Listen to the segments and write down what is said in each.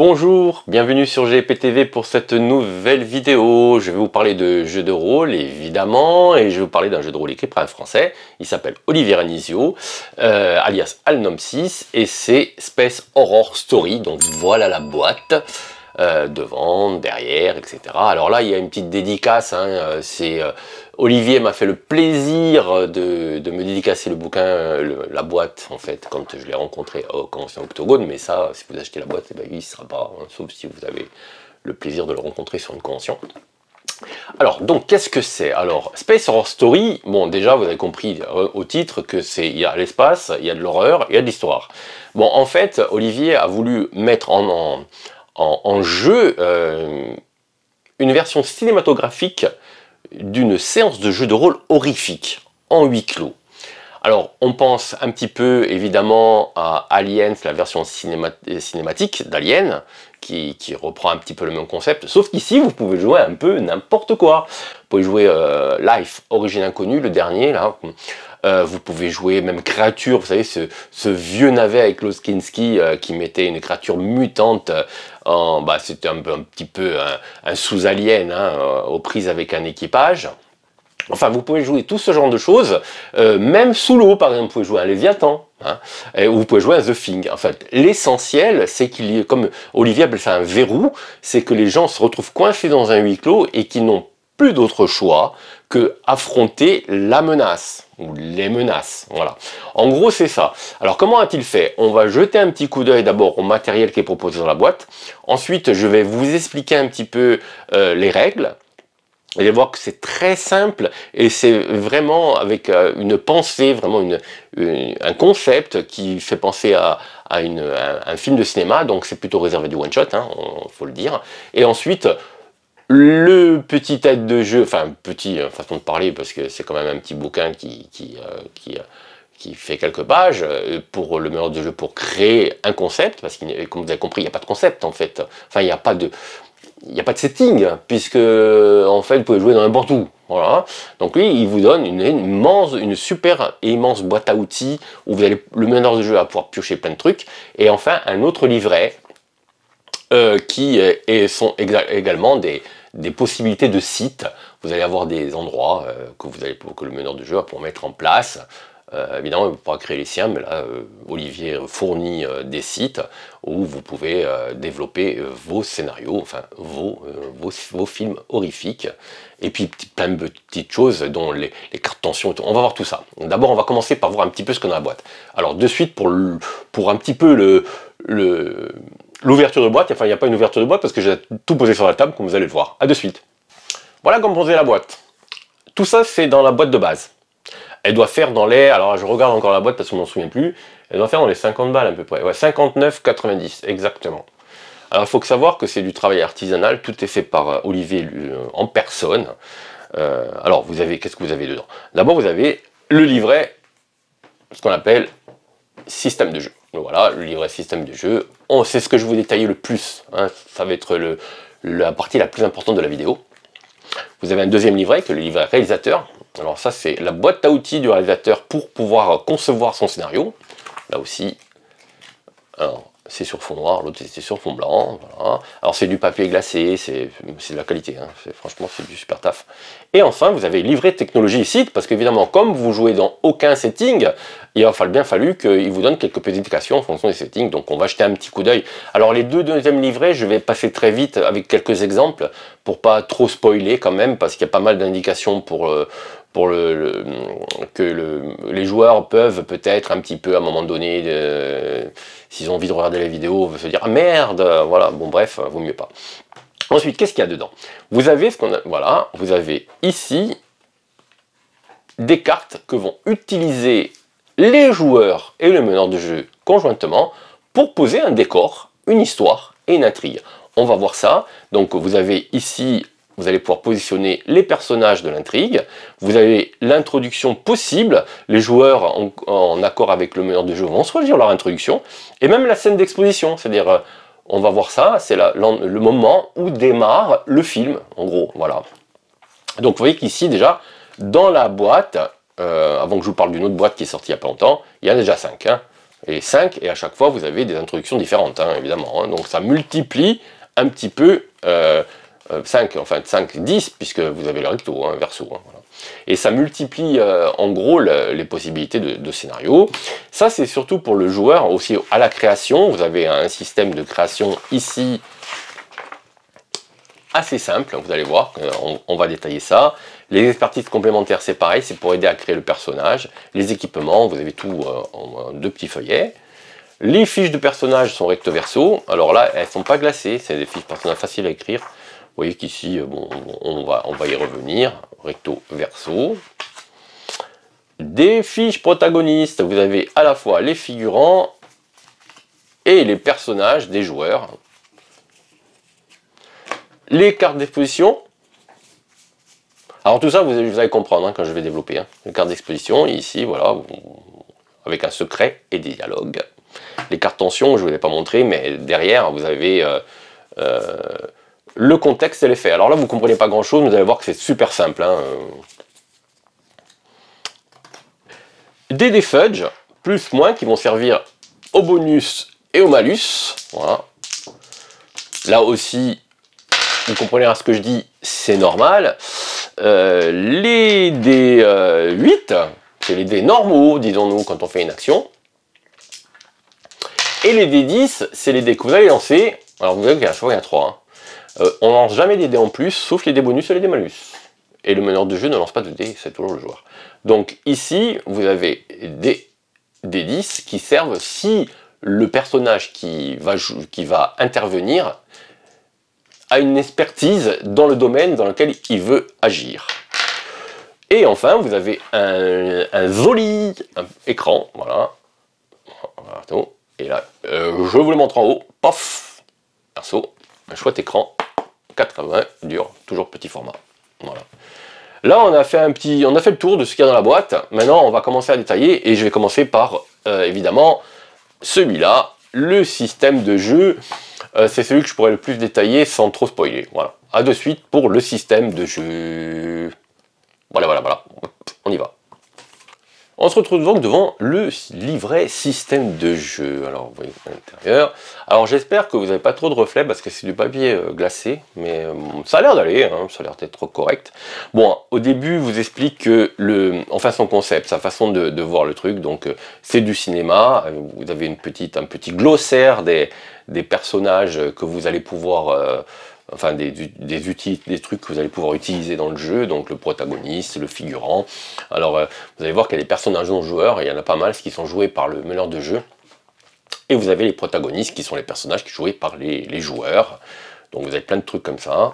Bonjour, bienvenue sur GPTV pour cette nouvelle vidéo. Je vais vous parler de jeux de rôle évidemment, et je vais vous parler d'un jeu de rôle écrit par un français. Il s'appelle Olivier Ranizio, alias Alnom6, et c'est Space Horror Story. Donc voilà la boîte, devant, derrière, etc. Alors là il y a une petite dédicace, hein, Olivier m'a fait le plaisir de me dédicacer le bouquin, la boîte en fait, quand je l'ai rencontré au Convention Octogone, mais ça, si vous achetez la boîte, eh ben, il ne sera pas, hein, sauf si vous avez le plaisir de le rencontrer sur une convention. Alors, donc, qu'est-ce que c'est? Alors, Space Horror Story, bon, déjà, vous avez compris au titre que il y a l'espace, il y a de l'horreur, il y a de l'histoire. Bon, en fait, Olivier a voulu mettre en jeu une version cinématographique d'une séance de jeu de rôle horrifique, en huis clos. Alors, on pense un petit peu, évidemment, à Aliens, la version cinématique d'Alien, qui reprend un petit peu le même concept, sauf qu'ici, vous pouvez jouer un peu n'importe quoi. Vous pouvez jouer Life, Origine Inconnue, le dernier, là. Vous pouvez jouer même Créature, vous savez, ce vieux navet avec Loskinski qui mettait une créature mutante, c'était un petit peu un sous-alien, hein, aux prises avec un équipage. Enfin, vous pouvez jouer tout ce genre de choses, même sous l'eau, par exemple, vous pouvez jouer un Léviathan, hein, ou vous pouvez jouer un The Thing. En fait, l'essentiel, c'est qu'il y ait, comme Olivier appelle ça un verrou, c'est que les gens se retrouvent coincés dans un huis clos et qu'ils n'ont plus d'autre choix que affronter la menace, ou les menaces, voilà. En gros, c'est ça. Alors, comment a-t-il fait? On va jeter un petit coup d'œil d'abord au matériel qui est proposé dans la boîte. Ensuite, je vais vous expliquer un petit peu les règles. Vous allez voir que c'est très simple et c'est vraiment avec une pensée, vraiment un concept qui fait penser à un film de cinéma, donc c'est plutôt réservé du one-shot, hein, faut le dire. Et ensuite, le petit aide de jeu, enfin petit, façon de parler, parce que c'est quand même un petit bouquin qui fait quelques pages, pour le meneur de jeu, pour créer un concept, parce que comme vous avez compris, il n'y a pas de concept en fait, enfin il n'y a pas de setting, puisque en fait vous pouvez jouer dans n'importe où. Voilà. Donc lui, il vous donne une super et immense boîte à outils où vous allez, le meneur de jeu va pouvoir piocher plein de trucs. Et enfin, un autre livret qui sont également des possibilités de sites. Vous allez avoir des endroits que le meneur de jeu va pouvoir mettre en place. Évidemment, il ne peut pas créer les siens, mais là, Olivier fournit des sites où vous pouvez développer vos scénarios, enfin vos films horrifiques, et puis plein de petites choses, dont les cartes tension. On va voir tout ça. D'abord, on va commencer par voir un petit peu ce qu'on a dans la boîte. Alors, de suite, pour un petit peu l'ouverture de boîte, enfin, il n'y a pas une ouverture de boîte parce que j'ai tout posé sur la table, comme vous allez le voir. A de suite. Voilà comment poser la boîte. Tout ça, c'est dans la boîte de base. Elle doit faire dans les, alors je regarde encore la boîte parce qu'on m'en souvient plus, elle doit faire dans les 50 balles à peu près, ouais, 59,90 exactement. Alors il faut savoir que c'est du travail artisanal, tout est fait par Olivier en personne. Alors vous avez, qu'est-ce que vous avez dedans? D'abord vous avez le livret, ce qu'on appelle système de jeu. Donc voilà, le livret système de jeu, c'est ce que je vous détaille le plus, hein, ça va être la partie la plus importante de la vidéo. Vous avez un deuxième livret, qui est le livret réalisateur. Alors ça, c'est la boîte à outils du réalisateur pour pouvoir concevoir son scénario. Là aussi, c'est sur fond noir, l'autre c'est sur fond blanc. Voilà. Alors c'est du papier glacé, c'est de la qualité, hein. Franchement c'est du super taf. Et enfin, vous avez livret de technologie ici, parce qu'évidemment, comme vous jouez dans aucun setting, il a bien fallu qu'il vous donne quelques petites indications en fonction des settings, donc on va jeter un petit coup d'œil. Alors les deux deuxièmes livrets, je vais passer très vite avec quelques exemples, pour pas trop spoiler quand même, parce qu'il y a pas mal d'indications les joueurs peuvent peut-être un petit peu à un moment donné, s'ils ont envie de regarder la vidéo, se dire ah merde, voilà, bon bref, vaut mieux pas. Ensuite, qu'est-ce qu'il y a dedans? Vous avez voilà, vous avez ici des cartes que vont utiliser les joueurs et le meneur de jeu conjointement pour poser un décor, une histoire et une intrigue. On va voir ça. Donc vous avez ici, vous allez pouvoir positionner les personnages de l'intrigue. Vous avez l'introduction possible. Les joueurs, en accord avec le meneur de jeu, vont choisir leur introduction. Et même la scène d'exposition, c'est-à-dire, on va voir ça, c'est le moment où démarre le film, en gros, voilà. Donc vous voyez qu'ici, déjà, dans la boîte, avant que je vous parle d'une autre boîte qui est sortie il n'y a pas longtemps, il y en a déjà 5. Hein. et 5, et à chaque fois vous avez des introductions différentes, hein, évidemment. Hein. Donc ça multiplie un petit peu 5, enfin 5, 10, puisque vous avez le recto, hein, verso. Hein, voilà. Et ça multiplie en gros les possibilités de scénario. Ça c'est surtout pour le joueur, aussi à la création. Vous avez un système de création ici assez simple, vous allez voir, on va détailler ça. Les expertises complémentaires, c'est pareil, c'est pour aider à créer le personnage. Les équipements, vous avez tout en 2 petits feuillets. Les fiches de personnages sont recto verso. Alors là, elles ne sont pas glacées, c'est des fiches personnages faciles à écrire. Vous voyez qu'ici, bon, on va y revenir, recto verso. Des fiches protagonistes, vous avez à la fois les figurants et les personnages des joueurs. Les cartes d'exposition. Alors tout ça, vous allez comprendre hein, quand je vais développer. Hein. Les cartes d'exposition, ici, voilà, avec un secret et des dialogues. Les cartes tension, je ne vous ai pas montré, mais derrière, vous avez le contexte et l'effet. Alors là, vous ne comprenez pas grand-chose, mais vous allez voir que c'est super simple. Hein. Des dés fudge, plus, moins, qui vont servir au bonus et au malus. Voilà. Là aussi, vous comprenez ce que je dis, c'est normal. Les dés 8, c'est les dés normaux, disons-nous, quand on fait une action. Et les dés 10, c'est les dés que vous allez lancer. Alors vous voyez qu'à chaque fois, il y en a 3. Hein. On lance jamais des dés en plus, sauf les dés bonus et les dés malus. Et le meneur de jeu ne lance pas de dés, c'est toujours le joueur. Donc ici, vous avez des 10 qui servent si le personnage qui va intervenir a une expertise dans le domaine dans lequel il veut agir. Et enfin, vous avez un joli écran, voilà. Et là, je vous le montre en haut, paf, perso, un chouette écran, 80 dur, toujours petit format. Voilà. Là, on a fait le tour de ce qu'il y a dans la boîte. Maintenant, on va commencer à détailler, et je vais commencer par, évidemment, celui-là, le système de jeu. C'est celui que je pourrais le plus détailler sans trop spoiler. Voilà. A de suite pour le système de jeu. Voilà. On y va. On se retrouve donc devant le livret système de jeu. Alors, vous voyez à l'intérieur. Alors, j'espère que vous n'avez pas trop de reflets parce que c'est du papier glacé, mais ça a l'air d'aller, hein, ça a l'air d'être correct. Bon, au début, vous explique que enfin son concept, sa façon de voir le truc. Donc, c'est du cinéma. Vous avez un petit glossaire des personnages que vous allez pouvoir enfin des trucs que vous allez pouvoir utiliser dans le jeu, donc le protagoniste, le figurant. Alors vous allez voir qu'il y a des personnages non joueurs, et il y en a pas mal qui sont joués par le meneur de jeu. Et vous avez les protagonistes qui sont les personnages qui sont joués par les joueurs. Donc vous avez plein de trucs comme ça.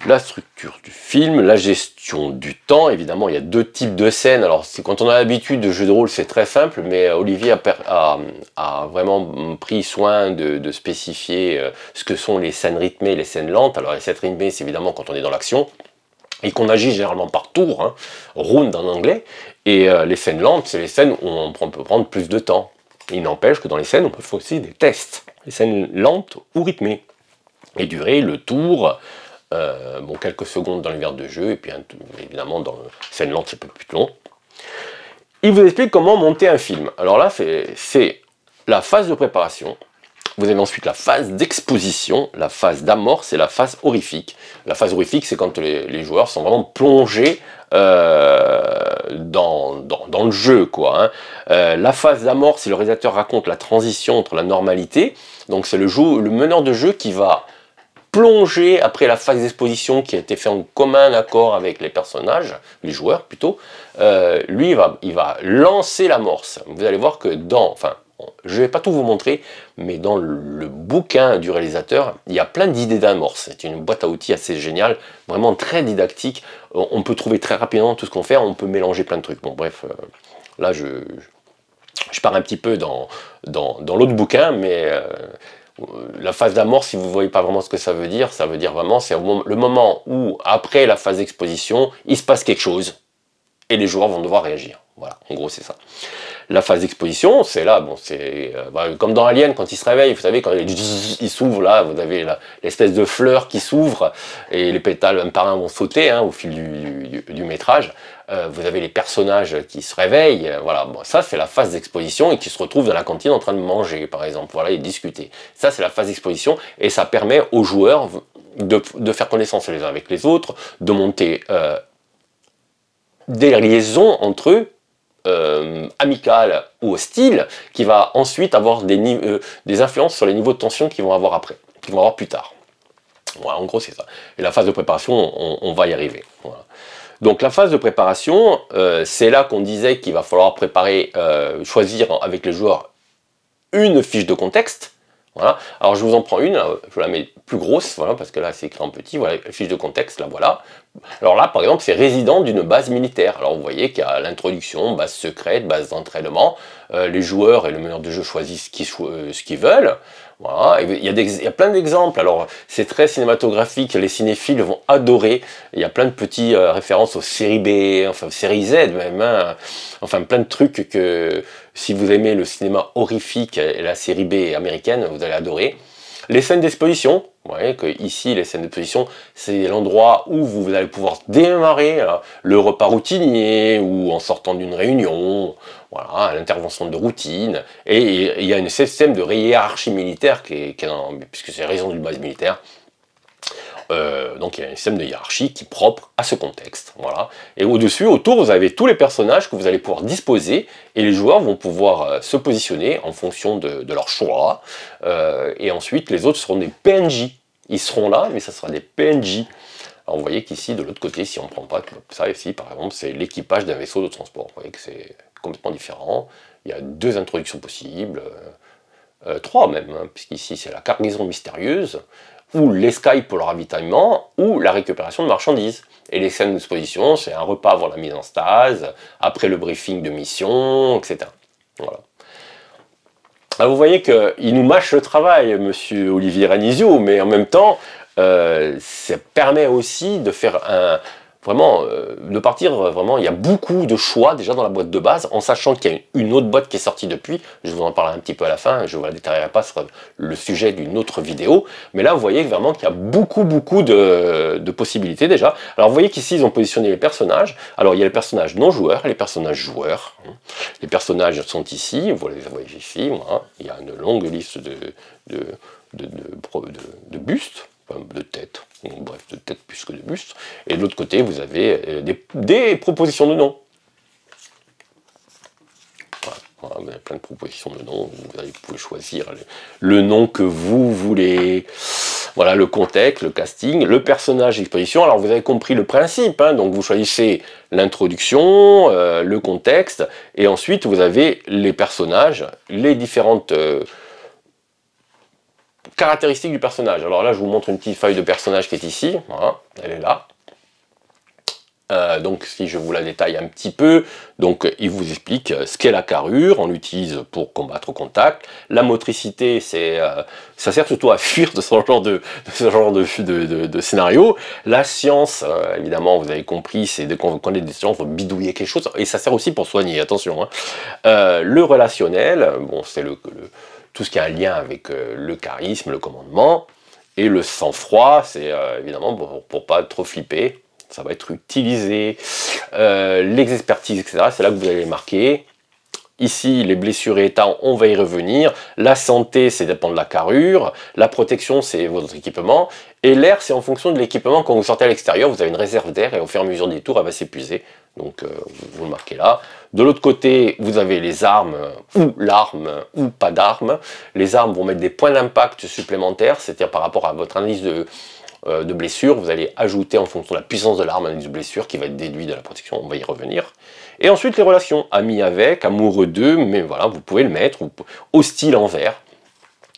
La structure du film, la gestion du temps, évidemment il y a 2 types de scènes. Alors quand on a l'habitude de jeux de rôle c'est très simple, mais Olivier a vraiment pris soin de spécifier ce que sont les scènes rythmées et les scènes lentes. Alors les scènes rythmées c'est évidemment quand on est dans l'action, et qu'on agit généralement par tour, hein, round en anglais, et les scènes lentes c'est les scènes où on peut prendre plus de temps. Il n'empêche que dans les scènes on peut faire aussi des tests, les scènes lentes ou rythmées, et durer le tour. Bon, quelques secondes dans l'univers de jeu, et puis évidemment dans la scène lente c'est un peu plus long. Il vous explique comment monter un film. Alors là c'est la phase de préparation. Vous avez ensuite la phase d'exposition, la phase d'amorce et la phase horrifique. La phase horrifique c'est quand les joueurs sont vraiment plongés dans le jeu, quoi. Hein. La phase d'amorce, c'est le réalisateur raconte la transition entre la normalité. Donc c'est le meneur de jeu qui va plonger après la phase d'exposition qui a été fait en commun accord avec les personnages, les joueurs plutôt. Lui il va lancer l'amorce. Vous allez voir que enfin je ne vais pas tout vous montrer, mais dans le bouquin du réalisateur, il y a plein d'idées d'amorce. C'est une boîte à outils assez géniale, vraiment très didactique. On peut trouver très rapidement tout ce qu'on fait, on peut mélanger plein de trucs. Bon bref, là je pars un petit peu dans l'autre bouquin, mais la phase d'amorce, si vous ne voyez pas vraiment ce que ça veut dire vraiment, c'est le moment où, après la phase d'exposition, il se passe quelque chose, et les joueurs vont devoir réagir. Voilà, en gros c'est ça. La phase d'exposition, c'est là, bon, c'est comme dans Alien, quand il se réveille, vous savez, quand il s'ouvre, là, vous avez l'espèce de fleur qui s'ouvre, et les pétales un par un vont sauter, hein, au fil du métrage. vous avez les personnages qui se réveillent, voilà, bon, ça c'est la phase d'exposition et qui se retrouvent dans la cantine en train de manger, par exemple, voilà, et discuter. Ça c'est la phase d'exposition et ça permet aux joueurs de faire connaissance les uns avec les autres, de monter des liaisons entre eux, amicales ou hostiles, qui va ensuite avoir des influences sur les niveaux de tension qu'ils vont avoir après, qu'ils vont avoir plus tard. Voilà, en gros c'est ça. Et la phase de préparation, on va y arriver. Voilà. Donc la phase de préparation, c'est là qu'on disait qu'il va falloir préparer, choisir avec les joueurs une fiche de contexte. Voilà. Alors je vous en prends une, je la mets plus grosse, voilà, parce que là c'est écrit en petit, voilà, fiche de contexte, là voilà. Alors là par exemple c'est résident d'une base militaire. Alors vous voyez qu'il y a l'introduction, base secrète, base d'entraînement, les joueurs et le meneur de jeu choisissent ce qu'ils veulent. Voilà, il y a plein d'exemples, alors c'est très cinématographique, les cinéphiles vont adorer, il y a plein de petites références aux séries B, enfin aux séries Z même, hein. Enfin plein de trucs que si vous aimez le cinéma horrifique et la série B américaine, vous allez adorer. Les scènes d'exposition, vous voyez que ici les scènes d'exposition c'est l'endroit où vous allez pouvoir démarrer le repas routinier ou en sortant d'une réunion, voilà, l'intervention de routine, et il y a un système de hiérarchie militaire puisque c'est raison d'une base militaire. Donc il y a un système de hiérarchie qui est propre à ce contexte, voilà. Et au-dessus, autour, vous avez tous les personnages que vous allez pouvoir disposer, et les joueurs vont pouvoir se positionner en fonction de leur choix, et ensuite les autres seront des PNJ. Ils seront là, mais ça sera des PNJ. Alors vous voyez qu'ici, de l'autre côté, si on ne prend pas ça ici, par exemple, c'est l'équipage d'un vaisseau de transport. Vous voyez que c'est complètement différent. Il y a 2 introductions possibles, 3 même, hein, puisqu'ici c'est la cargaison mystérieuse, ou l'escaille pour le ravitaillement, ou la récupération de marchandises. Et les scènes d'exposition, c'est un repas avant la mise en stase, après le briefing de mission, etc. Voilà. Alors vous voyez qu'il nous mâche le travail, monsieur Olivier Ranizio, mais en même temps, ça permet aussi de faire vraiment, de partir vraiment, il y a beaucoup de choix déjà dans la boîte de base, en sachant qu'il y a une autre boîte qui est sortie depuis, je vous en parlerai un petit peu à la fin, je ne vous la détaillerai pas, ce sera le sujet d'une autre vidéo, mais là vous voyez vraiment qu'il y a beaucoup de possibilités déjà. Alors vous voyez qu'ici ils ont positionné les personnages, alors il y a les personnages non joueurs et les personnages joueurs. Les personnages sont ici, vous les voyez ici, voilà. Il y a une longue liste de bustes, de têtes, bref, de têtes plus que de bustes, et de l'autre côté vous avez des propositions de noms. Voilà, vous avez plein de propositions de noms, vous pouvez choisir le nom que vous voulez. Voilà le contexte, le casting, le personnage d'exposition. Alors vous avez compris le principe, hein, donc vous choisissez l'introduction, le contexte, et ensuite vous avez les personnages, les différentes caractéristiques du personnage. Alors là je vous montre une petite feuille de personnage qui est ici, voilà, elle est là. Donc si je vous la détaille un petit peu, donc il vous explique ce qu'est la carrure, on l'utilise pour combattre au contact. La motricité, ça sert surtout à fuir de ce genre de scénario. La science, évidemment, vous avez compris, c'est dès qu'on connaît des sciences, on va bidouiller quelque chose, et ça sert aussi pour soigner, attention. Hein. Le relationnel, bon, c'est tout ce qui a un lien avec le charisme, le commandement, et le sang-froid, c'est évidemment pour pas trop flipper. Ça va être utilisé, l'expertise, etc. C'est là que vous allez les marquer. Ici, les blessures et états, on va y revenir. La santé, c'est dépend de la carrure. La protection, c'est votre équipement. Et l'air, c'est en fonction de l'équipement. Quand vous sortez à l'extérieur, vous avez une réserve d'air et au fur et à mesure des tours, elle va s'épuiser. Donc, vous le marquez là. De l'autre côté, vous avez les armes, ou l'arme, ou pas d'armes. Les armes vont mettre des points d'impact supplémentaires, c'est-à-dire par rapport à votre analyse de blessure, vous allez ajouter en fonction de la puissance de l'arme une blessure qui va être déduite de la protection, on va y revenir. Et ensuite les relations, amis avec, amoureux d'eux, mais voilà, vous pouvez le mettre, ou hostile envers.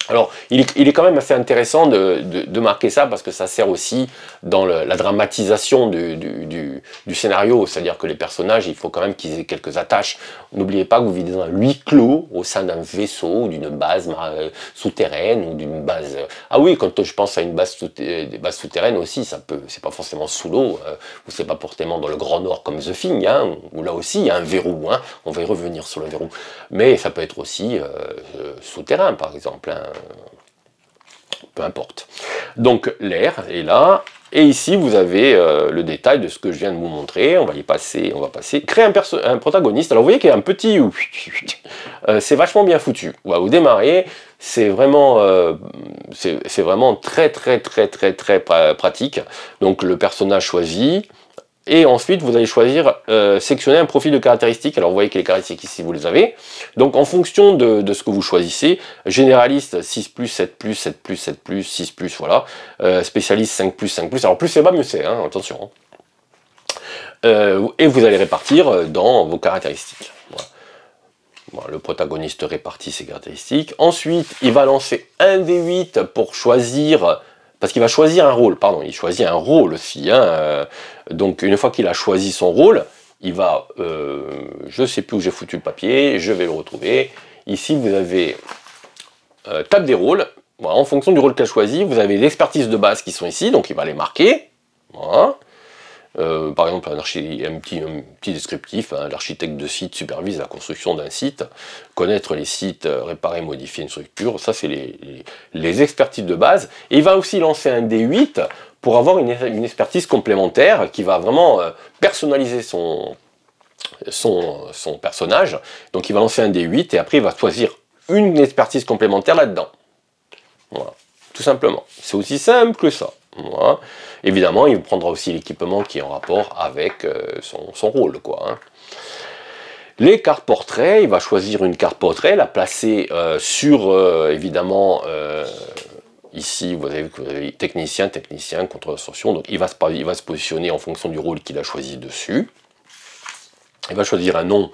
Alors, il est quand même assez intéressant de marquer ça, parce que ça sert aussi dans la dramatisation du scénario, c'est-à-dire que les personnages, il faut quand même qu'ils aient quelques attaches. N'oubliez pas que vous vivez dans un huis clos, au sein d'un vaisseau, ou d'une base souterraine, ou d'une base... Ah oui, quand je pense à une base souterraine aussi, c'est pas forcément sous l'eau, ou c'est pas forcément dans le Grand Nord comme The Thing, hein, où là aussi il y a un verrou, hein, on va y revenir sur le verrou, mais ça peut être aussi souterrain par exemple, hein, peu importe. Donc l'air est là, Et ici, vous avez le détail de ce que je viens de vous montrer. On va y passer, on va passer. Créer un protagoniste. Alors, vous voyez qu'il y a un petit... c'est vachement bien foutu. On va vous démarrer. C'est vraiment très pratique. Donc, le personnage choisi. Et ensuite, vous allez choisir, sectionner un profil de caractéristiques. Alors, vous voyez que les caractéristiques ici, vous les avez. Donc, en fonction de ce que vous choisissez, généraliste, 6+, 7+, 7+, 7+, 6+, voilà. Spécialiste, 5+, 5+. Alors, plus c'est bas, mieux c'est, hein, attention. Et vous allez répartir dans vos caractéristiques. Voilà. Bon, le protagoniste répartit ses caractéristiques. Ensuite, il va lancer un D8 pour choisir... Parce qu'il va choisir un rôle, pardon, il choisit un rôle aussi. Hein, donc une fois qu'il a choisi son rôle, il va, je ne sais plus où j'ai foutu le papier, je vais le retrouver. Ici vous avez table des rôles. Voilà, en fonction du rôle qu'il a choisi, vous avez les expertises de base qui sont ici, donc il va les marquer. Voilà. Par exemple, un petit descriptif, hein, l'architecte de site supervise la construction d'un site, connaître les sites, réparer, modifier une structure, ça c'est les expertises de base. Et il va aussi lancer un D8 pour avoir une expertise complémentaire qui va vraiment personnaliser son personnage. Donc il va lancer un D8 et après il va choisir une expertise complémentaire là-dedans. Voilà, tout simplement. C'est aussi simple que ça. Voilà. Évidemment, il prendra aussi l'équipement qui est en rapport avec son rôle, quoi. Hein. Les cartes portraits, il va choisir une carte portrait, la placer sur, évidemment, ici, vous avez technicien, contre-ascension, donc il va se positionner en fonction du rôle qu'il a choisi dessus. Il va choisir un nom,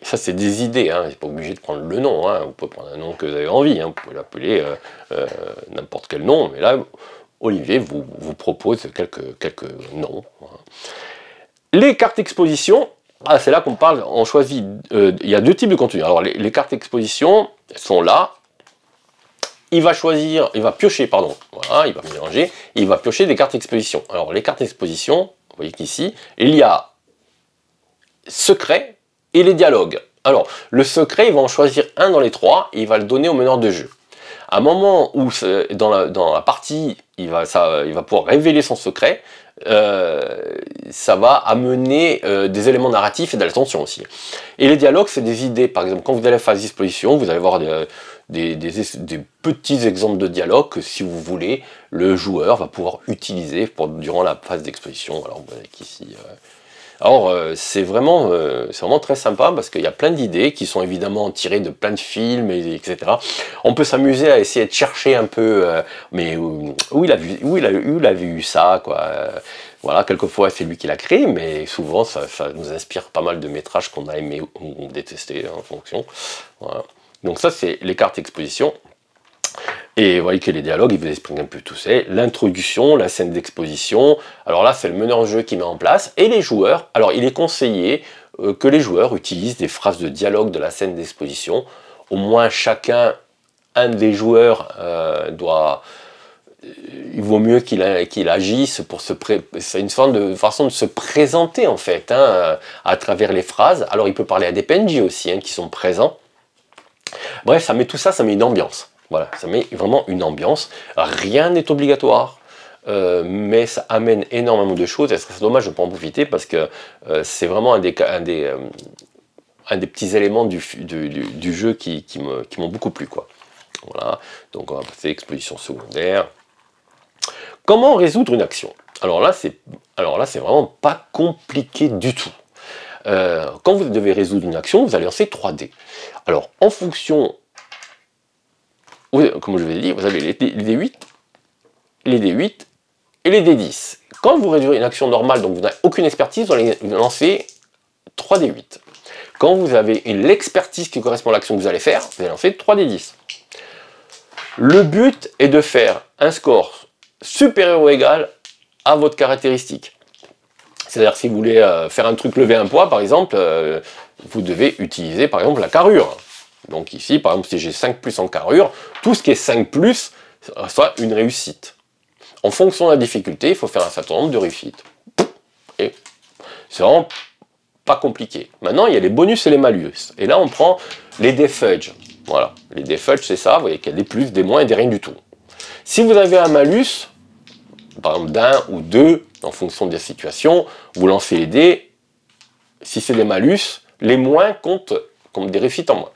ça c'est des idées, hein. C'est pas obligé de prendre le nom, hein. Vous pouvez prendre un nom que vous avez envie, hein. Vous pouvez l'appeler n'importe quel nom, mais là, Olivier vous propose quelques noms. Voilà. Les cartes exposition, c'est là qu'on parle, on choisit, il y a deux types de contenu. Alors les cartes exposition sont là, il va piocher, pardon, voilà, il va mélanger, il va piocher des cartes exposition. Alors les cartes exposition, vous voyez qu'ici, il y a secret et les dialogues. Alors le secret, il va en choisir un dans les trois et il va le donner au meneur de jeu. À un moment où, dans la partie, il va pouvoir révéler son secret, ça va amener des éléments narratifs et de l'attention aussi. Et les dialogues, c'est des idées. Par exemple, quand vous allez à la phase d'exposition, vous allez voir des petits exemples de dialogues que, si vous voulez, le joueur va pouvoir utiliser durant la phase d'exposition. Alors, vous voyez qu'ici... Alors c'est vraiment très sympa parce qu'il y a plein d'idées qui sont évidemment tirées de plein de films, etc. On peut s'amuser à essayer de chercher un peu, mais où il a vu ça, quoi. Voilà, quelquefois c'est lui qui l'a créé, mais souvent ça nous inspire pas mal de métrages qu'on a aimé ou détesté, hein, en fonction. Voilà. Donc ça c'est les cartes exposition. Et vous voyez que les dialogues, ils vous expliquent un peu tout ça. L'introduction, la scène d'exposition. Alors là, c'est le meneur de jeu qui met en place. Et les joueurs, alors il est conseillé que les joueurs utilisent des phrases de dialogue de la scène d'exposition. Au moins un des joueurs il vaut mieux qu'il agisse pour c'est une forme de façon de se présenter en fait, hein, à travers les phrases. Alors il peut parler à des PNJ aussi, hein, qui sont présents. Bref, ça met une ambiance. Voilà, ça met vraiment une ambiance. Rien n'est obligatoire, mais ça amène énormément de choses. Et c'est dommage de ne pas en profiter parce que c'est vraiment un des petits éléments du jeu qui m'ont beaucoup plu, quoi. Voilà, donc on va passer à l'exposition secondaire. Comment résoudre une action? Alors là, c'est vraiment pas compliqué du tout. Quand vous devez résoudre une action, vous allez lancer 3 dés. Alors, en fonction, comme je vous l'ai dit, vous avez les D8, les D8 et les D10. Quand vous résoudrez une action normale, donc vous n'avez aucune expertise, vous allez lancer 3 D8. Quand vous avez l'expertise qui correspond à l'action que vous allez faire, vous allez lancer 3 D10. Le but est de faire un score supérieur ou égal à votre caractéristique. C'est-à-dire, si vous voulez faire un truc, lever un poids, par exemple, vous devez utiliser, par exemple, la carrure. Donc ici, par exemple, si j'ai 5+ en carrure, tout ce qui est 5+, soit une réussite. En fonction de la difficulté, il faut faire un certain nombre de réussites. Et c'est vraiment pas compliqué. Maintenant, il y a les bonus et les malus. Et là, on prend les defudge. Voilà, les defudge, c'est ça, vous voyez qu'il y a des plus, des moins et des rien du tout. Si vous avez un malus, par exemple d'un ou deux, en fonction des situations, vous lancez les dés, si c'est des malus, les moins comptent comme des réussites en moins.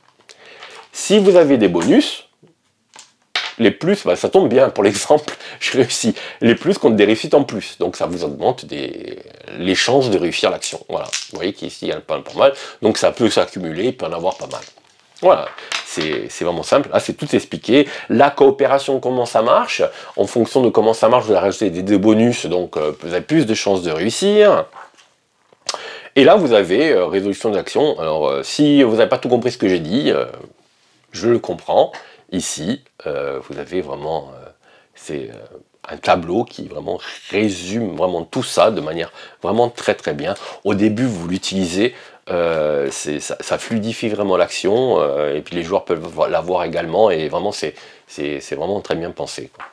Si vous avez des bonus, les plus, bah, ça tombe bien, pour l'exemple, je réussis. Les plus comptent des réussites en plus, donc ça vous augmente les chances de réussir l'action. Voilà, vous voyez qu'ici il y en a pas mal, donc ça peut s'accumuler, il peut en avoir pas mal. Voilà, c'est vraiment simple, là c'est tout expliqué. La coopération, comment ça marche, en fonction de comment ça marche, vous allez rajouter des bonus, donc vous avez plus de chances de réussir. Et là vous avez résolution d'action. Alors si vous n'avez pas tout compris ce que j'ai dit, je le comprends. Ici, vous avez vraiment un tableau qui vraiment résume vraiment tout ça de manière vraiment très très bien. Au début, vous l'utilisez, ça fluidifie vraiment l'action, et puis les joueurs peuvent la voir également, et vraiment c'est vraiment très bien pensé, quoi.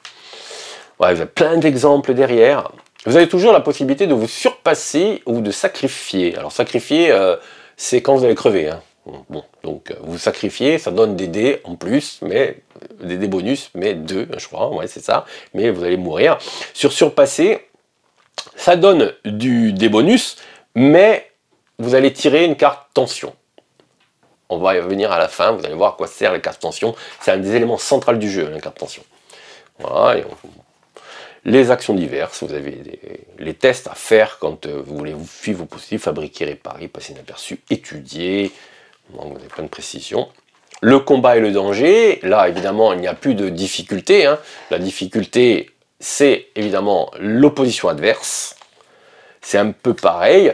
Ouais, vous avez plein d'exemples derrière. Vous avez toujours la possibilité de vous surpasser ou de sacrifier. Alors sacrifier, c'est quand vous allez crever, hein. Bon, donc vous sacrifiez, ça donne des dés en plus, mais des dés bonus, mais 2, je crois, ouais c'est ça, mais vous allez mourir. Sur surpasser, ça donne des bonus, mais vous allez tirer une carte tension. On va y revenir à la fin, vous allez voir à quoi sert les cartes tension, c'est un des éléments centraux du jeu, la carte tension. Voilà, les actions diverses, vous avez les tests à faire quand vous voulez suivre vos positifs, fabriquer, réparer, passer inaperçu, étudier. Donc vous avez plein de précisions. Le combat et le danger, là évidemment il n'y a plus de difficulté, hein. La difficulté c'est évidemment l'opposition adverse, c'est un peu pareil,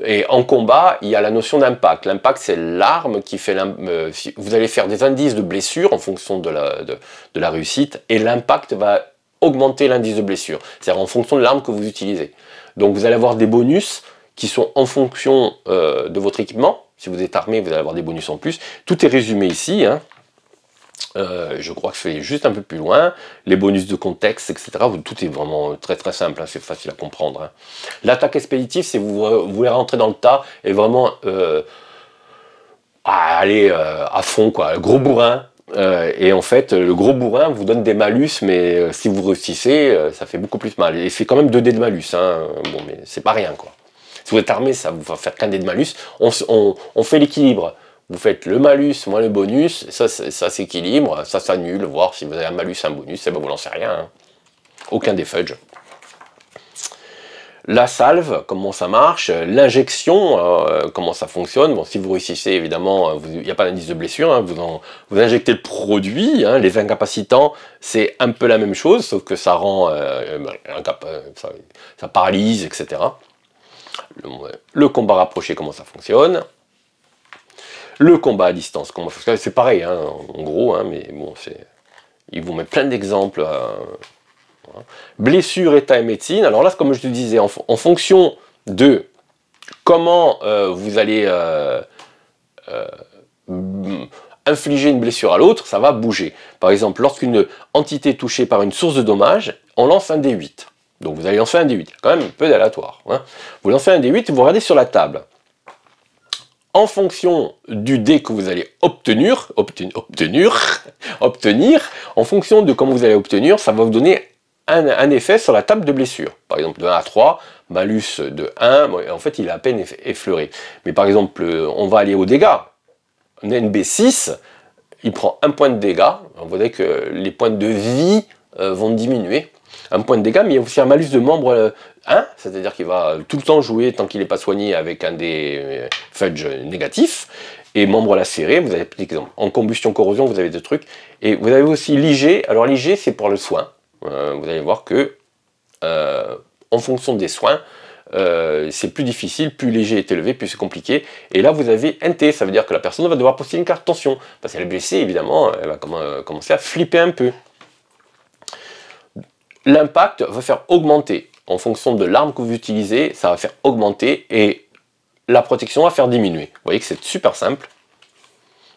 et en combat il y a la notion d'impact. L'impact c'est l'arme qui fait, vous allez faire des indices de blessure en fonction de la réussite, et l'impact va augmenter l'indice de blessure, c'est-à-dire en fonction de l'arme que vous utilisez. Donc vous allez avoir des bonus qui sont en fonction de votre équipement. Si vous êtes armé, vous allez avoir des bonus en plus. Tout est résumé ici, hein. Je crois que je fais juste un peu plus loin. Les bonus de contexte, etc. Tout est vraiment très très simple, hein. C'est facile à comprendre, hein. L'attaque expéditive, c'est vous voulez rentrer dans le tas et vraiment aller à fond, quoi. Gros bourrin. Et en fait, le gros bourrin vous donne des malus, mais si vous réussissez, ça fait beaucoup plus mal. Et c'est quand même 2 dés de malus, hein. Bon, mais c'est pas rien, quoi. Si vous êtes armé, ça vous va faire qu'un dé de malus. On fait l'équilibre. Vous faites le malus moins le bonus, ça s'équilibre, ça s'annule, voir si vous avez un malus, un bonus, et ben vous lancez rien, hein. Aucun des fudge. La salve, comment ça marche, l'injection, comment ça fonctionne. Bon, si vous réussissez, évidemment, il n'y a pas d'indice de blessure, hein, vous injectez le produit, hein, les incapacitants, c'est un peu la même chose, sauf que ça rend, ça paralyse, etc. Le combat rapproché, comment ça fonctionne. Le combat à distance, comment ça fonctionne. C'est pareil, hein, en gros, hein, mais bon, ils vous mettent plein d'exemples. Voilà. Blessure, état et médecine. Alors là, comme je te disais, en fonction de comment vous allez infliger une blessure à l'autre, ça va bouger. Par exemple, lorsqu'une entité est touchée par une source de dommage, on lance un D8. Donc vous allez lancer un D8, quand même un peu d'aléatoire, hein. Vous lancez un D8 et vous regardez sur la table. En fonction du dé que vous allez obtenir, en fonction de comment vous allez obtenir, ça va vous donner un effet sur la table de blessure. Par exemple, de 1 à 3, malus de 1, bon, en fait il est à peine effleuré. Mais par exemple, on va aller aux dégâts. Un NB6, il prend 1 point de dégâts. Vous voyez que les points de vie vont diminuer. 1 point de dégâts, mais il y a aussi un malus de membre 1, c'est-à-dire qu'il va tout le temps jouer tant qu'il n'est pas soigné avec un des fudge négatifs. Et membre lacéré, vous avez petit exemple. En combustion corrosion, vous avez des trucs. Et vous avez aussi l'IG. Alors l'IG, c'est pour le soin. Vous allez voir que en fonction des soins, c'est plus difficile, plus léger est élevé, plus c'est compliqué. Et là, vous avez NT, ça veut dire que la personne va devoir poster une carte tension. Parce qu'elle est blessée, évidemment, elle va commencer à flipper un peu. L'impact va faire augmenter. En fonction de l'arme que vous utilisez, ça va faire augmenter et la protection va faire diminuer. Vous voyez que c'est super simple.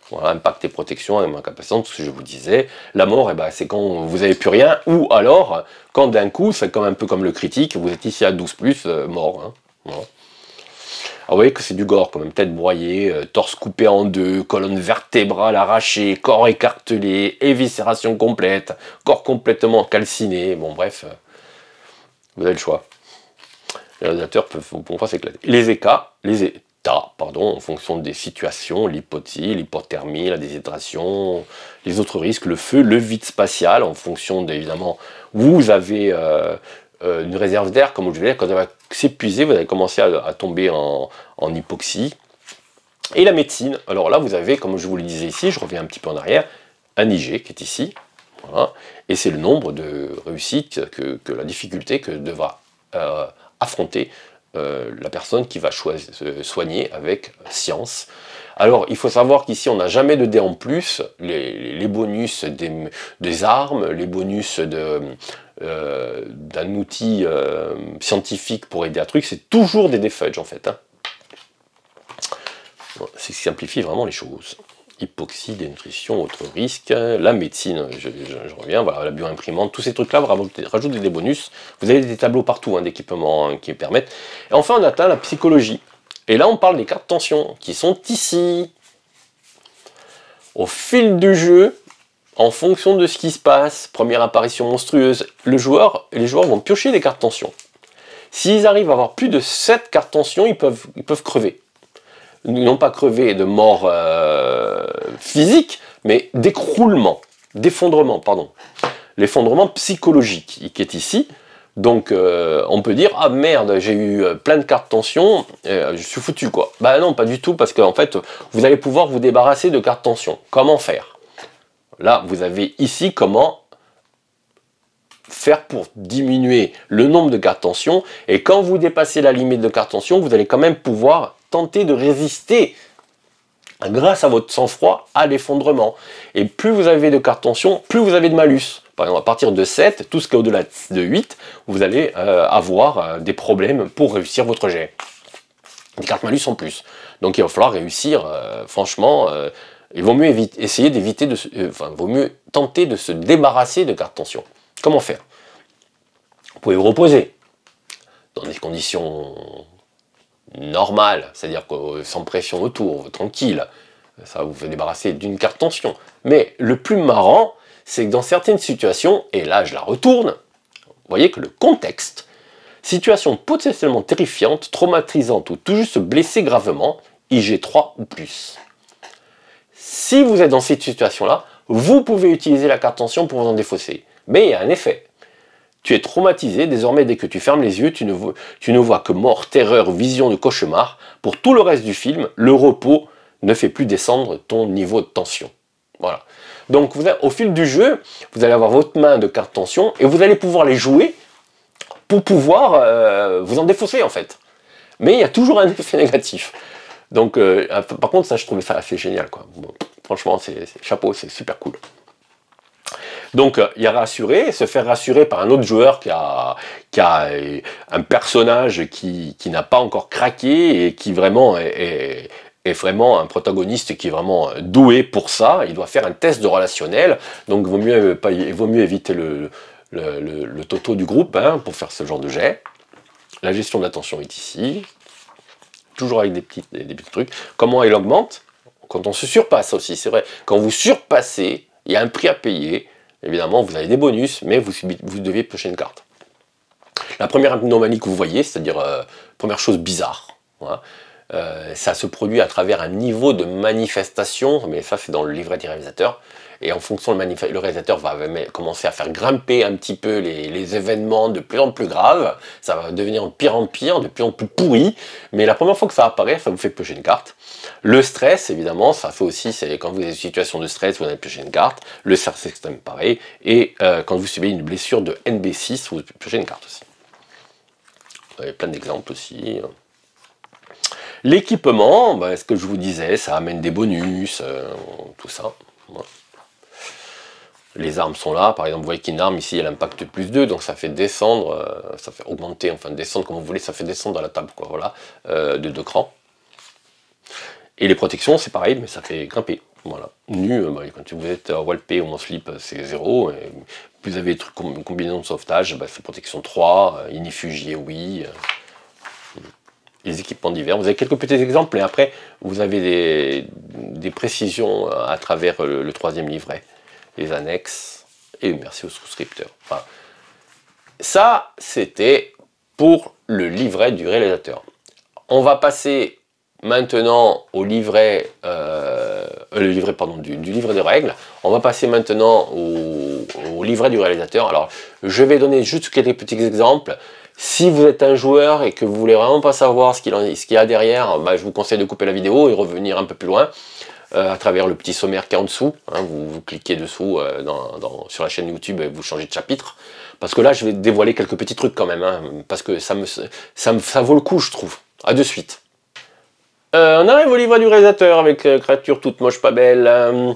Voilà, impact et protection, incapacité, tout ce que je vous disais. La mort, eh ben, c'est quand vous n'avez plus rien, ou alors, quand d'un coup, c'est comme un peu comme le critique, vous êtes ici à 12+, mort, hein. Voilà. Alors, vous voyez que c'est du gore, quand même, tête broyée, torse coupé en deux, colonne vertébrale arrachée, corps écartelé, éviscération complète, corps complètement calciné, bon bref. Vous avez le choix. Les réalisateurs vont pas s'éclater. Les états, pardon, en fonction des situations, l'hypoxie, l'hypothermie, la déshydratation, les autres risques, le feu, le vide spatial, en fonction évidemment, vous avez une réserve d'air, comme je disais, quand elle va s'épuiser, vous allez commencer à tomber en hypoxie. Et la médecine, alors là vous avez, comme je vous le disais ici, je reviens un petit peu en arrière, un IG qui est ici, voilà, et c'est le nombre de réussites, que la difficulté que devra affronter la personne qui va se soigner avec science. Alors il faut savoir qu'ici on n'a jamais de dés en plus, les bonus des armes, les bonus d'un outil scientifique pour aider à truc, c'est toujours des fudge en fait. Hein. Bon, c'est ce qui simplifie vraiment les choses. Hypoxie, dénutrition, autres risques, la médecine, je reviens, voilà, la bioimprimante, tous ces trucs-là, rajoutez des bonus. Vous avez des tableaux partout hein, d'équipements hein, qui permettent. Et enfin, on atteint la psychologie. Et là, on parle des cartes tension, qui sont ici. Au fil du jeu, en fonction de ce qui se passe, première apparition monstrueuse, les joueurs vont piocher des cartes tension. S'ils arrivent à avoir plus de 7 cartes tension, ils peuvent crever. Non pas crever de mort physique, mais d'écroulement, d'effondrement, pardon. L'effondrement psychologique qui est ici. Donc on peut dire, ah merde, j'ai eu plein de cartes tension, je suis foutu quoi. Bah non, pas du tout, parce qu'en fait, vous allez pouvoir vous débarrasser de cartes tension. Comment faire? Là, vous avez ici comment faire pour diminuer le nombre de cartes tension, et quand vous dépassez la limite de cartes tension, vous allez quand même pouvoir tenter de résister grâce à votre sang-froid à l'effondrement. Et plus vous avez de cartes tension, plus vous avez de malus. Par exemple, à partir de 7, tout ce qui est au-delà de 8, vous allez avoir des problèmes pour réussir votre jet. Des cartes malus en plus. Donc il va falloir réussir, franchement, il vaut mieux essayer d'éviter vaut mieux tenter de se débarrasser de cartes tension. Comment faire? Vous pouvez vous reposer dans des conditions normales, c'est-à-dire sans pression autour, tranquille. Ça va vous fait débarrasser d'une carte tension. Mais le plus marrant, c'est que dans certaines situations, et là je la retourne, vous voyez que le contexte, situation potentiellement terrifiante, traumatisante ou tout juste blessé gravement, IG3 ou plus. Si vous êtes dans cette situation-là, vous pouvez utiliser la carte tension pour vous en défausser. Mais il y a un effet. Tu es traumatisé, désormais dès que tu fermes les yeux, tu ne vois que mort, terreur, vision de cauchemar. Pour tout le reste du film, le repos ne fait plus descendre ton niveau de tension. Voilà. Donc au fil du jeu, vous allez avoir votre main de cartes tension et vous allez pouvoir les jouer pour pouvoir vous en défausser en fait. Mais il y a toujours un effet négatif. Donc par contre ça je trouvais ça assez génial quoi. Bon, franchement c'est chapeau, c'est super cool. Donc il y a rassurer, se faire rassurer par un autre joueur qui a un personnage qui n'a pas encore craqué et qui vraiment est vraiment un protagoniste qui est vraiment doué pour ça. Il doit faire un test de relationnel, donc il vaut mieux éviter le toto du groupe hein, pour faire ce genre de jet. La gestion de l'attention est ici, toujours avec des petits trucs. Comment elle augmente? Quand on se surpasse aussi, c'est vrai. Quand vous surpassez, il y a un prix à payer. Évidemment, vous avez des bonus, mais vous devez piocher une carte. La première anomalie que vous voyez, c'est-à-dire première chose bizarre, voilà, ça se produit à travers un niveau de manifestation, mais ça c'est dans le livret du réalisateur, et en fonction le réalisateur va commencer à faire grimper un petit peu les événements de plus en plus graves, ça va devenir de pire en pire, de plus en plus pourri, mais la première fois que ça apparaît, ça vous fait piocher une carte. Le stress, évidemment, ça fait aussi, c'est quand vous avez une situation de stress, vous allez piocher une carte, le stress extrême pareil, et quand vous subissez une blessure de NB6, vous piochez une carte aussi. Vous avez plein d'exemples aussi. L'équipement, bah, ce que je vous disais, ça amène des bonus, tout ça. Voilà. Les armes sont là, par exemple, vous voyez qu'une arme ici, elle impacte plus 2, donc ça fait descendre, ça fait augmenter, enfin descendre comme vous voulez, ça fait descendre à la table, quoi, voilà, de 2 crans. Et les protections, c'est pareil, mais ça fait grimper. Voilà. Nu, bah, quand vous êtes walpé ou en slip, c'est 0. Et vous avez des trucs comme une combinaison de sauvetage, bah, c'est protection 3, inifugié, oui. Les équipements divers. Vous avez quelques petits exemples, et après, vous avez des précisions à travers le 3e livret, les annexes, et merci aux souscripteurs. Enfin, Ça, c'était pour le livret du réalisateur. On va passer maintenant au livret, du livret de règles. On va passer maintenant au livret du réalisateur. Alors, je vais donner juste quelques petits exemples. Si vous êtes un joueur et que vous voulez vraiment pas savoir ce qu'il y a derrière, bah, je vous conseille de couper la vidéo et revenir un peu plus loin à travers le petit sommaire qui est en dessous. Hein, vous cliquez dessous sur la chaîne YouTube et vous changez de chapitre. Parce que là, je vais dévoiler quelques petits trucs quand même, hein, parce que ça vaut le coup, je trouve. À de suite. On arrive au livret du réalisateur avec créature toute moche pas belle,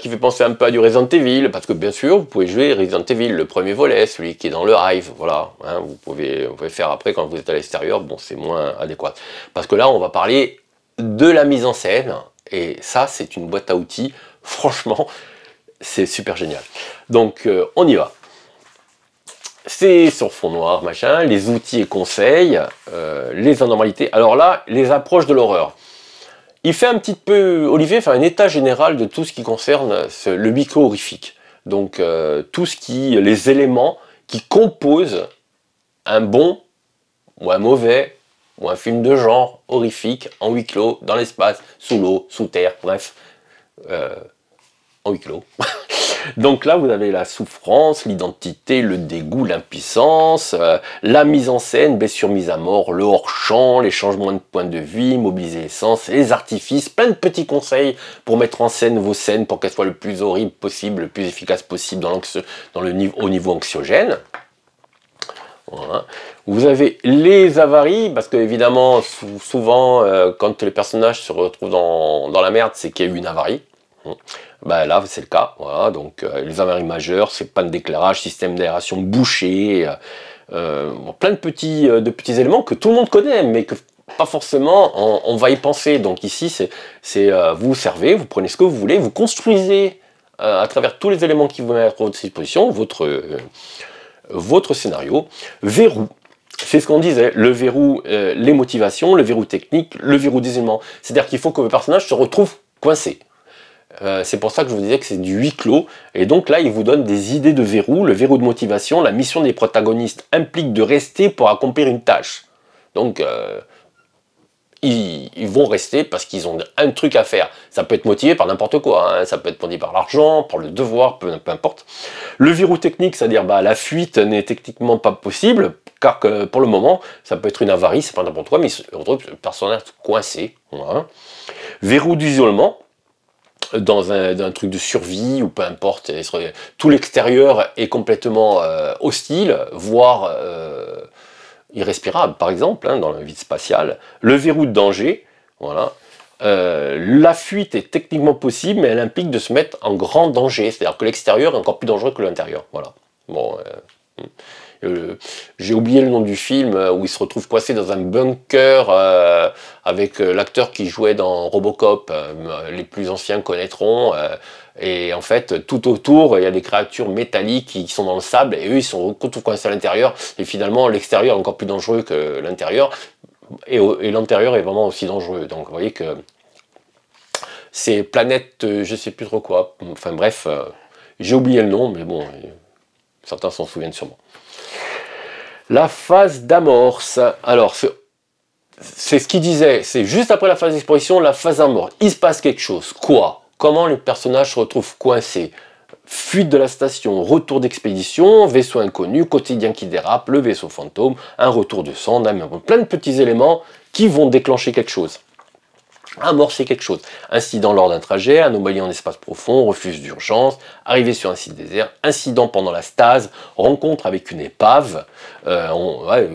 qui fait penser un peu à du Resident Evil, parce que bien sûr vous pouvez jouer Resident Evil, le premier volet, celui qui est dans le Hive, voilà, hein, vous pouvez faire après quand vous êtes à l'extérieur, bon c'est moins adéquat. Parce que là on va parler de la mise en scène, et ça c'est une boîte à outils, franchement c'est super génial. Donc on y va. C'est sur fond noir, machin, les outils et conseils, les anormalités. Alors là, les approches de l'horreur. Il fait un petit peu, Olivier fait un état général de tout ce qui concerne le huis clos horrifique. Donc les éléments qui composent un bon ou un mauvais ou un film de genre horrifique en huis clos, dans l'espace, sous l'eau, sous terre, bref, en huis clos. Donc là, vous avez la souffrance, l'identité, le dégoût, l'impuissance, la mise en scène, blessure mise à mort, le hors-champ, les changements de point de vue, mobiliser les sens, les artifices, plein de petits conseils pour mettre en scène vos scènes pour qu'elles soient le plus horrible possible, le plus efficace possible au niveau anxiogène. Voilà. Vous avez les avaries, parce que évidemment, souvent, quand les personnages se retrouvent dans la merde, c'est qu'il y a eu une avarie. Ben là c'est le cas, voilà, donc les avaries majeures, c'est panne d'éclairage, système d'aération bouché, plein de petits éléments que tout le monde connaît, mais que pas forcément on va y penser. Donc ici c'est vous servez, vous prenez ce que vous voulez, vous construisez à travers tous les éléments qui vous mettent à votre disposition votre scénario. Verrou. C'est ce qu'on disait, le verrou, les motivations, le verrou technique, le verrou des éléments. C'est-à-dire qu'il faut que le personnage se retrouve coincé. C'est pour ça que je vous disais que c'est du huis clos, et donc là il vous donne des idées de verrou. Le verrou de motivation, la mission des protagonistes implique de rester pour accomplir une tâche. Donc ils vont rester parce qu'ils ont un truc à faire. Ça peut être motivé par n'importe quoi, hein. Ça peut être motivé par l'argent, par le devoir, peu importe. Le verrou technique, c'est-à-dire la fuite n'est techniquement pas possible, car pour le moment, ça peut être une avarie, c'est pas n'importe quoi, mais on retrouve le personnage coincé. Voilà. Verrou d'isolement, dans un truc de survie ou peu importe, tout l'extérieur est complètement hostile, voire irrespirable par exemple, hein, dans le vide spatial. Le verrou de danger, voilà. La fuite est techniquement possible, mais elle implique de se mettre en grand danger, c'est-à-dire que l'extérieur est encore plus dangereux que l'intérieur. Voilà. Bon, j'ai oublié le nom du film où il se retrouve coincé dans un bunker avec l'acteur qui jouait dans Robocop, les plus anciens connaîtront, et en fait tout autour il y a des créatures métalliques qui sont dans le sable, et eux ils sont tout coincés à l'intérieur, et finalement l'extérieur est encore plus dangereux que l'intérieur, et l'intérieur est vraiment aussi dangereux. Donc vous voyez que c'est planète je sais plus trop quoi, enfin bref, j'ai oublié le nom, mais bon, certains s'en souviennent sûrement. La phase d'amorce. Alors, c'est ce qu'il disait, c'est juste après la phase d'exposition, la phase d'amorce. Il se passe quelque chose. Quoi? Comment les personnages se retrouvent coincés? Fuite de la station, retour d'expédition, vaisseau inconnu, quotidien qui dérape, le vaisseau fantôme, un retour de sang, plein de petits éléments qui vont déclencher quelque chose. Amorcer quelque chose. Incident lors d'un trajet, anomalie en espace profond, refuge d'urgence, arrivée sur un site désert, incident pendant la stase, rencontre avec une épave,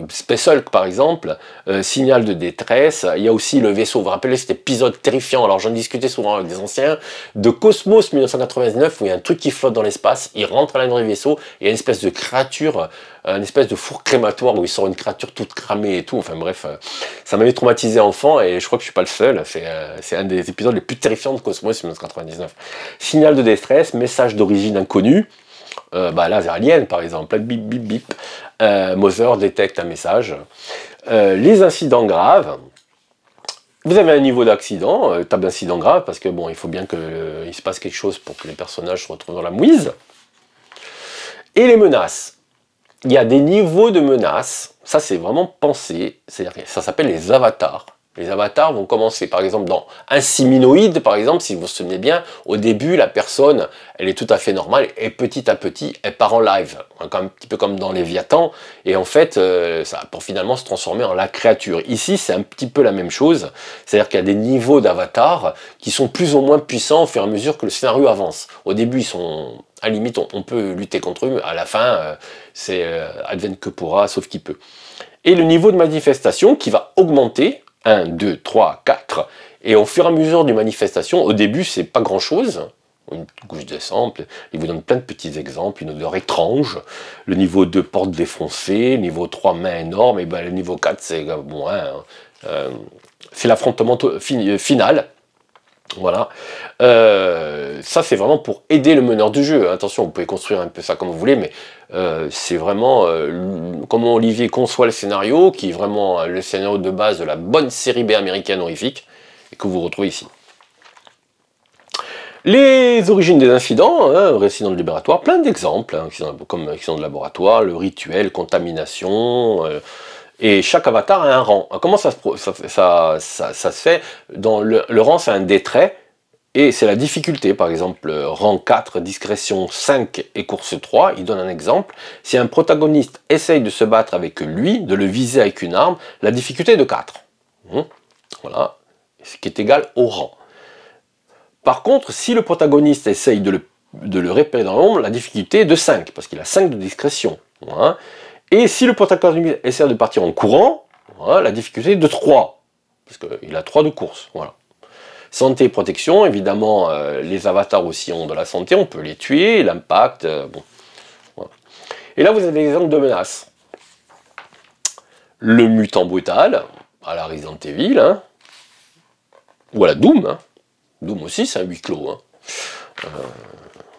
Space Hulk par exemple, signal de détresse. Il y a aussi le vaisseau, vous vous rappelez cet épisode terrifiant, alors j'en discutais souvent avec des anciens, de Cosmos 1999, où il y a un truc qui flotte dans l'espace, il rentre à l'intérieur du vaisseau, et il y a une espèce de créature, une espèce de four crématoire où il sort une créature toute cramée et tout, enfin bref, ça m'avait traumatisé enfant, et je crois que je suis pas le seul, c'est un des épisodes les plus terrifiants de Cosmos 1999. Signal de détresse, message d'origine inconnue, là c'est Alien par exemple, bip bip bip, Mother détecte un message, les incidents graves. Vous avez un niveau d'accident, table d'incident grave, parce que bon, il faut bien qu'il se passe quelque chose pour que les personnages se retrouvent dans la mouise. Et les menaces. il y a des niveaux de menaces, ça c'est vraiment pensé, c'est-à-dire que ça s'appelle les avatars. Les avatars vont commencer par exemple dans un siminoïde, par exemple, si vous vous souvenez bien, au début la personne, elle est tout à fait normale et petit à petit elle part en live, un petit peu comme dans Léviathan, et en fait ça pour finalement se transformer en la créature. Ici c'est un petit peu la même chose, c'est-à-dire qu'il y a des niveaux d'avatars qui sont plus ou moins puissants au fur et à mesure que le scénario avance. Au début ils sont, à la limite on peut lutter contre eux, à la fin c'est advienne que pourra, sauf qui peut. Et le niveau de manifestation qui va augmenter, 1, 2, 3, 4. Et au fur et à mesure des manifestations, au début, c'est pas grand-chose. Une couche de samples, il vous donne plein de petits exemples, une odeur étrange. Le niveau 2, porte défoncée. Le niveau 3, main énorme. Et ben, le niveau 4, c'est bon, c'est l'affrontement final. Voilà. Ça, c'est vraiment pour aider le meneur du jeu. Attention, vous pouvez construire un peu ça comme vous voulez, mais c'est vraiment comment Olivier conçoit le scénario, qui est vraiment le scénario de base de la bonne série B américaine horrifique, et que vous retrouvez ici. Les origines des incidents, récits de laboratoire, plein d'exemples, comme accident de laboratoire, le rituel, contamination... et chaque avatar a un rang. Comment ça se fait? Dans le rang, c'est un des traits, et c'est la difficulté. Par exemple, rang 4, discrétion 5 et course 3, il donne un exemple. Si un protagoniste essaye de se battre avec lui, de le viser avec une arme, la difficulté est de 4. Voilà, ce qui est égal au rang. Par contre, si le protagoniste essaye de le repérer dans l'ombre, la difficulté est de 5, parce qu'il a 5 de discrétion. Voilà. Et si le protagoniste essaie de partir en courant, voilà, la difficulté est de 3, parce qu'il a 3 de course. Voilà. Santé et protection, évidemment, les avatars aussi ont de la santé, on peut les tuer, l'impact, bon. Voilà. Et là, vous avez des exemples de menaces. Le mutant brutal, à la Resident Evil, ou à la Doom. Doom aussi, c'est un huis clos.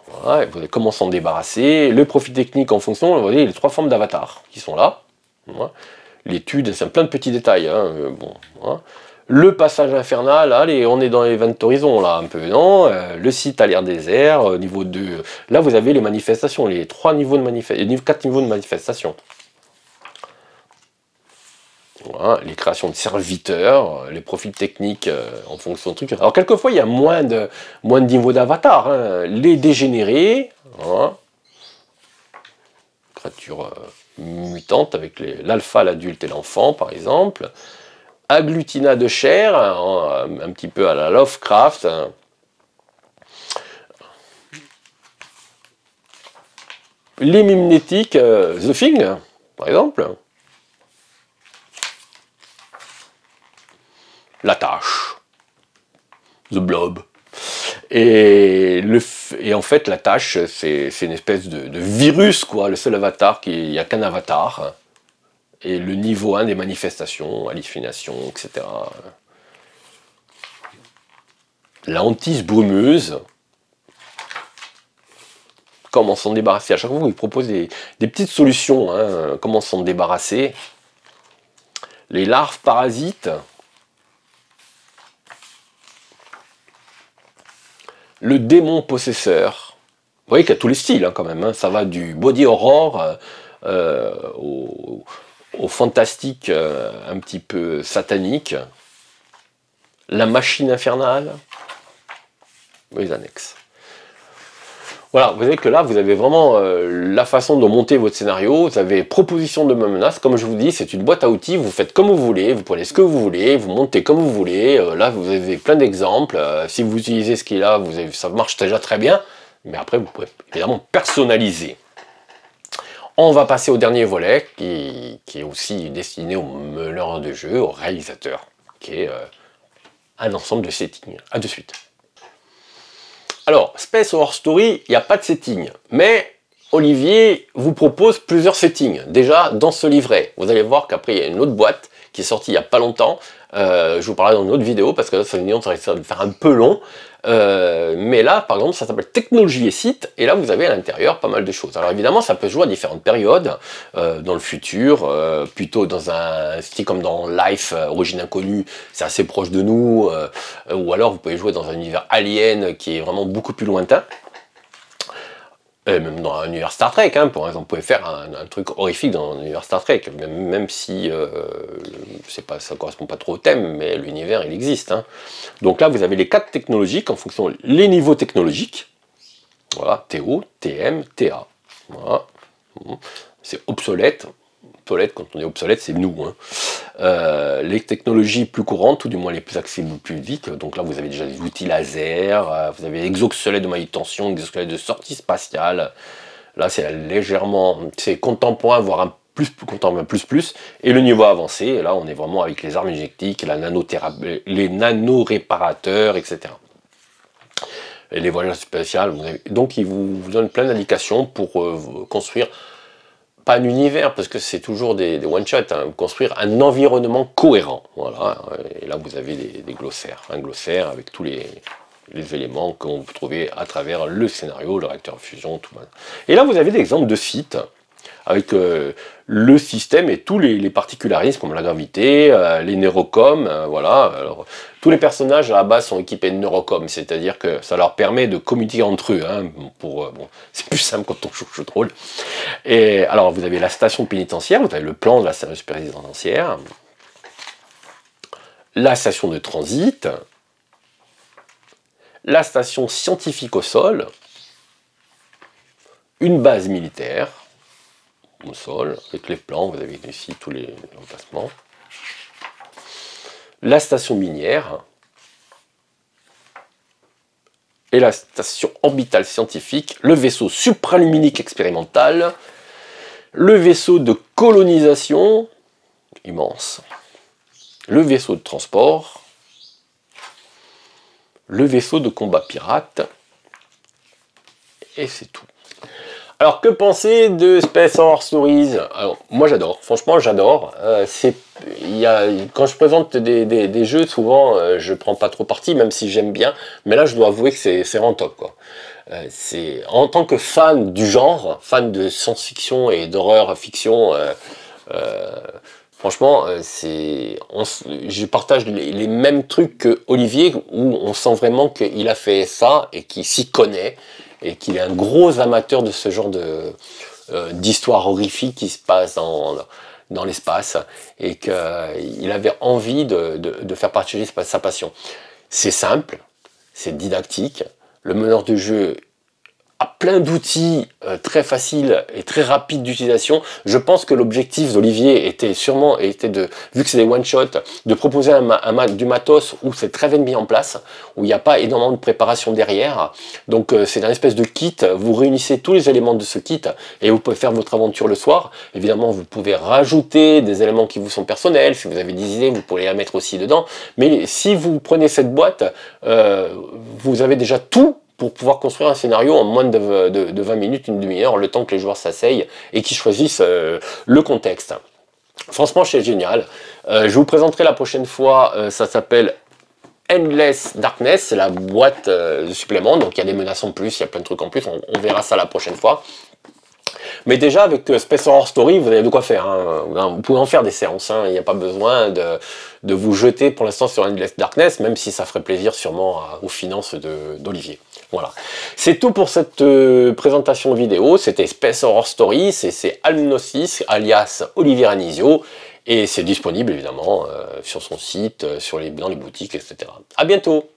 Voilà, vous allez comment s'en débarrasser. Le profil technique en fonction, vous voyez les 3 formes d'avatar qui sont là. Voilà. L'étude, c'est plein de petits détails. Bon, voilà. Le passage infernal, allez, on est dans les 20 horizons là, un peu, non. Le site a l'air désert, niveau 2. Là, vous avez les manifestations, les 4 niveaux de manifestation. Voilà, les créations de serviteurs, les profils techniques en fonction de trucs. Alors quelquefois il y a moins de niveaux d'avatar. Les dégénérés, voilà. Créatures mutantes avec l'alpha, l'adulte et l'enfant par exemple. Agglutinat de chair, un petit peu à la Lovecraft. Les mimétiques, The Thing par exemple. La tâche, The Blob, et en fait la tâche c'est une espèce de virus quoi, le seul avatar, il n'y a qu'un avatar, et le niveau 1 des manifestations, hallucinations, etc. La hantise brumeuse, comment s'en débarrasser, à chaque fois il propose des petites solutions, comment s'en débarrasser. Les larves parasites, le démon possesseur. Vous voyez qu'il y a tous les styles quand même. Ça va du body horror au fantastique un petit peu satanique. La machine infernale. Les annexes. Voilà, vous voyez que là, vous avez vraiment la façon de monter votre scénario. Vous avez proposition de menace. Comme je vous dis, c'est une boîte à outils. Vous faites comme vous voulez. Vous prenez ce que vous voulez. Vous montez comme vous voulez. Là, vous avez plein d'exemples. Si vous utilisez ce qui est là, ça marche déjà très bien. Mais après, vous pouvez évidemment personnaliser. On va passer au dernier volet, qui est aussi destiné aux meneurs de jeu, aux réalisateurs, qui est un ensemble de settings. A de suite. Alors, Space Horror Story, il n'y a pas de setting, mais Olivier vous propose plusieurs settings. Déjà, dans ce livret, vous allez voir qu'après, il y a une autre boîte qui est sortie il n'y a pas longtemps. Je vous parlerai dans une autre vidéo, parce que là, ça risque de faire un peu long. Mais là, par exemple, ça s'appelle Technologie et Site, et là, vous avez à l'intérieur pas mal de choses. Alors évidemment, ça peut jouer à différentes périodes, dans le futur, plutôt dans un style comme dans Life, Origine Inconnue, c'est assez proche de nous, ou alors vous pouvez jouer dans un univers alien qui est vraiment beaucoup plus lointain. Et même dans l'univers Star Trek, hein, par exemple, vous pouvez faire un truc horrifique dans l'univers Star Trek, même si ça ne correspond pas trop au thème, mais l'univers, il existe. Hein. Donc là, vous avez les 4 technologiques en fonction des niveaux technologiques. Voilà, TO, TM, TA. Voilà. C'est obsolète. Obsolète, quand on est obsolète, c'est nous. Hein. Les technologies plus courantes, ou du moins les plus accessibles plus vite, donc là vous avez déjà des outils laser, vous avez exosquelette de manutention, exosquelette de sortie spatiale. Là c'est légèrement, c'est contemporain, voire un contemporain plus, et le niveau avancé, et là on est vraiment avec les armes énergétiques, la nanothérapie, les nanoréparateurs, etc. Et les voyages spatials, donc ils vous donnent plein d'indications pour construire pas un univers, parce que c'est toujours des one-shots, hein, construire un environnement cohérent. Voilà. Et là, vous avez des glossaires. Un glossaire avec tous les éléments qu'on peut trouver à travers le scénario, le réacteur à fusion, tout. Et là, vous avez des exemples de sites avec le système et tous les particularismes comme la gravité, les neurocoms, voilà. Alors, tous les personnages à la base sont équipés de neurocoms, c'est-à-dire que ça leur permet de communiquer entre eux. Hein, bon, c'est plus simple quand on joue au jeu de rôle. Et alors, vous avez la station pénitentiaire, vous avez le plan de la station pénitentiaire, la station de transit, la station scientifique au sol, une base militaire au sol, avec les plans, vous avez ici tous les emplacements, la station minière, et la station orbitale scientifique, le vaisseau supraluminique expérimental, le vaisseau de colonisation, immense, le vaisseau de transport, le vaisseau de combat pirate, et c'est tout. Alors, que penser de Space Horror Stories? Alors, moi j'adore, franchement j'adore. Quand je présente des jeux, souvent je prends pas trop parti, même si j'aime bien, mais là je dois avouer que c'est vraiment top, quoi. En tant que fan du genre, fan de science-fiction et d'horreur fiction, franchement, je partage les mêmes trucs que Olivier, où on sent vraiment qu'il a fait ça et qu'il s'y connaît, et qu'il est un gros amateur de ce genre d'histoire horrifique qui se passe dans l'espace, et qu'il avait envie de faire partager sa passion. C'est simple, c'est didactique, le meneur de jeu a plein d'outils très faciles et très rapides d'utilisation. Je pense que l'objectif d'Olivier était vu que c'est des one-shots, de proposer du matos où c'est très bien mis en place, où il n'y a pas énormément de préparation derrière. Donc c'est un espèce de kit, vous réunissez tous les éléments de ce kit et vous pouvez faire votre aventure le soir. Évidemment, vous pouvez rajouter des éléments qui vous sont personnels, si vous avez des idées, vous pourrez les mettre aussi dedans. Mais si vous prenez cette boîte, vous avez déjà tout pour pouvoir construire un scénario en moins de 20 minutes, une demi-heure, le temps que les joueurs s'asseyent et qu'ils choisissent le contexte. Franchement, c'est génial. Je vous présenterai la prochaine fois, ça s'appelle Endless Darkness, c'est la boîte de supplément, donc il y a des menaces en plus, il y a plein de trucs en plus, on verra ça la prochaine fois. Mais déjà, avec Space Horror Story, vous avez de quoi faire. Hein. Vous pouvez en faire des séances. Hein. Il n'y a pas besoin de vous jeter pour l'instant sur Endless Darkness, même si ça ferait plaisir sûrement aux finances d'Olivier. Voilà. C'est tout pour cette présentation vidéo. C'était Space Horror Story. C'est Almnosis, alias Olivier Anisio. Et c'est disponible évidemment sur son site, dans les boutiques, etc. À bientôt!